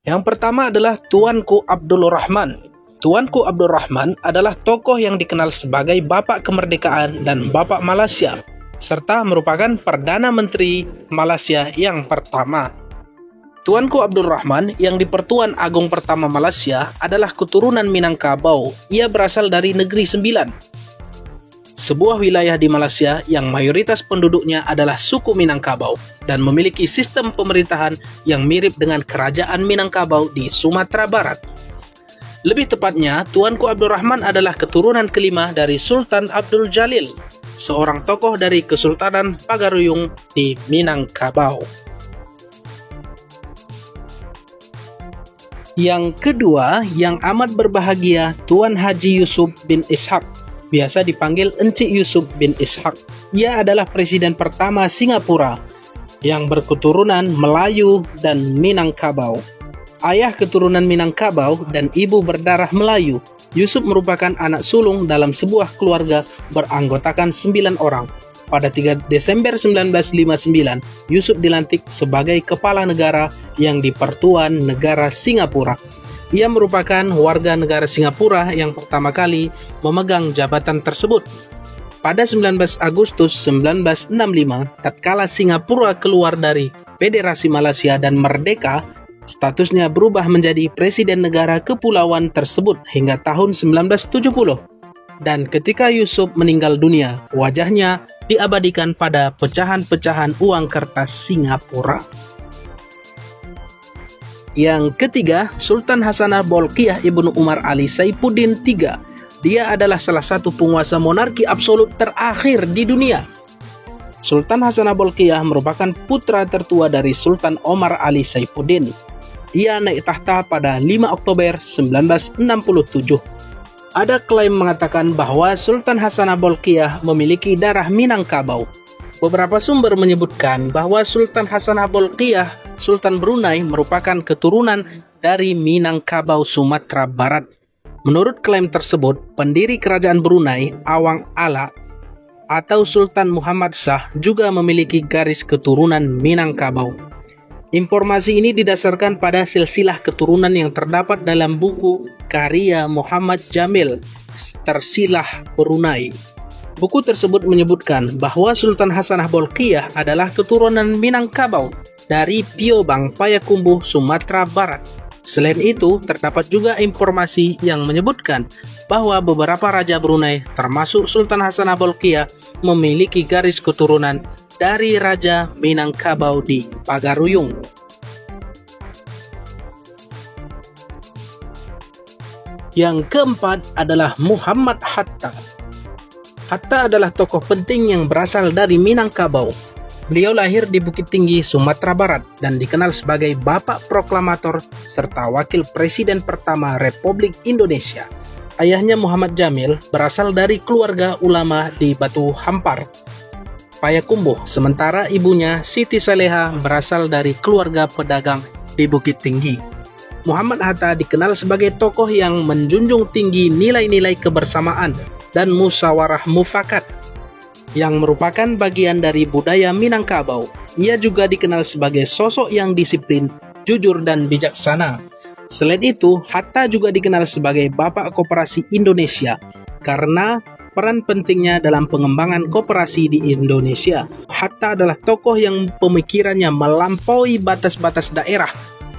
Yang pertama adalah Tuanku Abdul Rahman. Tuanku Abdul Rahman adalah tokoh yang dikenal sebagai Bapak Kemerdekaan dan Bapak Malaysia, serta merupakan Perdana Menteri Malaysia yang pertama. Tuanku Abdul Rahman yang di Pertuan Agong pertama Malaysia adalah keturunan Minangkabau. Ia berasal dari Negeri Sembilan, sebuah wilayah di Malaysia yang mayoritas penduduknya adalah suku Minangkabau dan memiliki sistem pemerintahan yang mirip dengan Kerajaan Minangkabau di Sumatera Barat. Lebih tepatnya, Tuanku Abdul Rahman adalah keturunan kelima dari Sultan Abdul Jalil, seorang tokoh dari Kesultanan Pagaruyung di Minangkabau. Yang kedua, yang amat berbahagia, Tuan Haji Yusuf bin Ishak, biasa dipanggil Encik Yusuf bin Ishak. Ia adalah presiden pertama Singapura yang berketurunan Melayu dan Minangkabau. Ayah keturunan Minangkabau dan ibu berdarah Melayu. Yusuf merupakan anak sulung dalam sebuah keluarga beranggotakan 9 orang. Pada 3 Desember 1959, Yusuf dilantik sebagai kepala negara yang di Pertuan Negara Singapura. Ia merupakan warga negara Singapura yang pertama kali memegang jabatan tersebut. Pada 19 Agustus 1965, tatkala Singapura keluar dari Federasi Malaysia dan merdeka, statusnya berubah menjadi presiden negara kepulauan tersebut hingga tahun 1970. Dan ketika Yusuf meninggal dunia, wajahnya diabadikan pada pecahan-pecahan uang kertas Singapura. Yang ketiga, Sultan Hasanah Bolkiah Ibnu Umar Ali Saifuddin III. Dia adalah salah satu penguasa monarki absolut terakhir di dunia. Sultan Hasanah Bolkiah merupakan putra tertua dari Sultan Omar Ali Saifuddin. Ia naik tahta pada 5 Oktober 1967. Ada klaim mengatakan bahwa Sultan Hasanah Bolkiah memiliki darah Minangkabau. Beberapa sumber menyebutkan bahwa Sultan Hasanah Bolkiah, Sultan Brunei, merupakan keturunan dari Minangkabau, Sumatera Barat. Menurut klaim tersebut, pendiri kerajaan Brunei, Awang Ala, atau Sultan Muhammad Shah juga memiliki garis keturunan Minangkabau. Informasi ini didasarkan pada silsilah keturunan yang terdapat dalam buku karya Muhammad Jamil, Tersilah Brunei. Buku tersebut menyebutkan bahwa Sultan Hasanah Bolkiah adalah keturunan Minangkabau dari Piobang, Payakumbuh, Sumatera Barat. Selain itu, terdapat juga informasi yang menyebutkan bahwa beberapa raja Brunei, termasuk Sultan Hasanah Bolkiah, memiliki garis keturunan dari Raja Minangkabau di Pagaruyung. Yang keempat adalah Muhammad Hatta. Hatta adalah tokoh penting yang berasal dari Minangkabau. Beliau lahir di Bukit Tinggi, Sumatera Barat dan dikenal sebagai Bapak Proklamator serta Wakil Presiden pertama Republik Indonesia. Ayahnya Muhammad Jamil berasal dari keluarga ulama di Batu Hampar, Payakumbuh, sementara ibunya Siti Saleha berasal dari keluarga pedagang di Bukit Tinggi. Muhammad Hatta dikenal sebagai tokoh yang menjunjung tinggi nilai-nilai kebersamaan dan musyawarah mufakat, yang merupakan bagian dari budaya Minangkabau. Ia juga dikenal sebagai sosok yang disiplin, jujur, dan bijaksana. Selain itu, Hatta juga dikenal sebagai Bapak Koperasi Indonesia karena peran pentingnya dalam pengembangan koperasi di Indonesia. Hatta adalah tokoh yang pemikirannya melampaui batas-batas daerah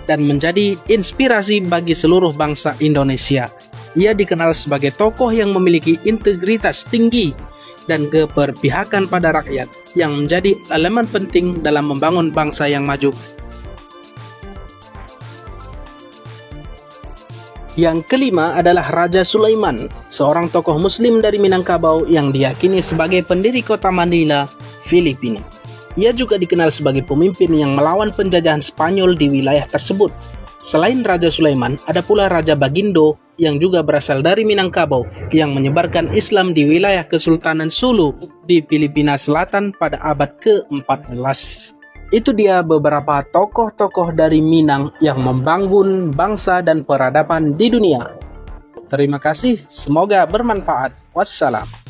dan menjadi inspirasi bagi seluruh bangsa Indonesia. Ia dikenal sebagai tokoh yang memiliki integritas tinggi dan keberpihakan pada rakyat yang menjadi elemen penting dalam membangun bangsa yang maju. Yang kelima adalah Raja Sulaiman, seorang tokoh muslim dari Minangkabau yang diyakini sebagai pendiri kota Manila, Filipina. Ia juga dikenal sebagai pemimpin yang melawan penjajahan Spanyol di wilayah tersebut. Selain Raja Sulaiman, ada pula Raja Bagindo yang juga berasal dari Minangkabau yang menyebarkan Islam di wilayah Kesultanan Sulu di Filipina Selatan pada abad ke-14. Itu dia beberapa tokoh-tokoh dari Minang yang membangun bangsa dan peradaban di dunia. Terima kasih, semoga bermanfaat. Wassalam.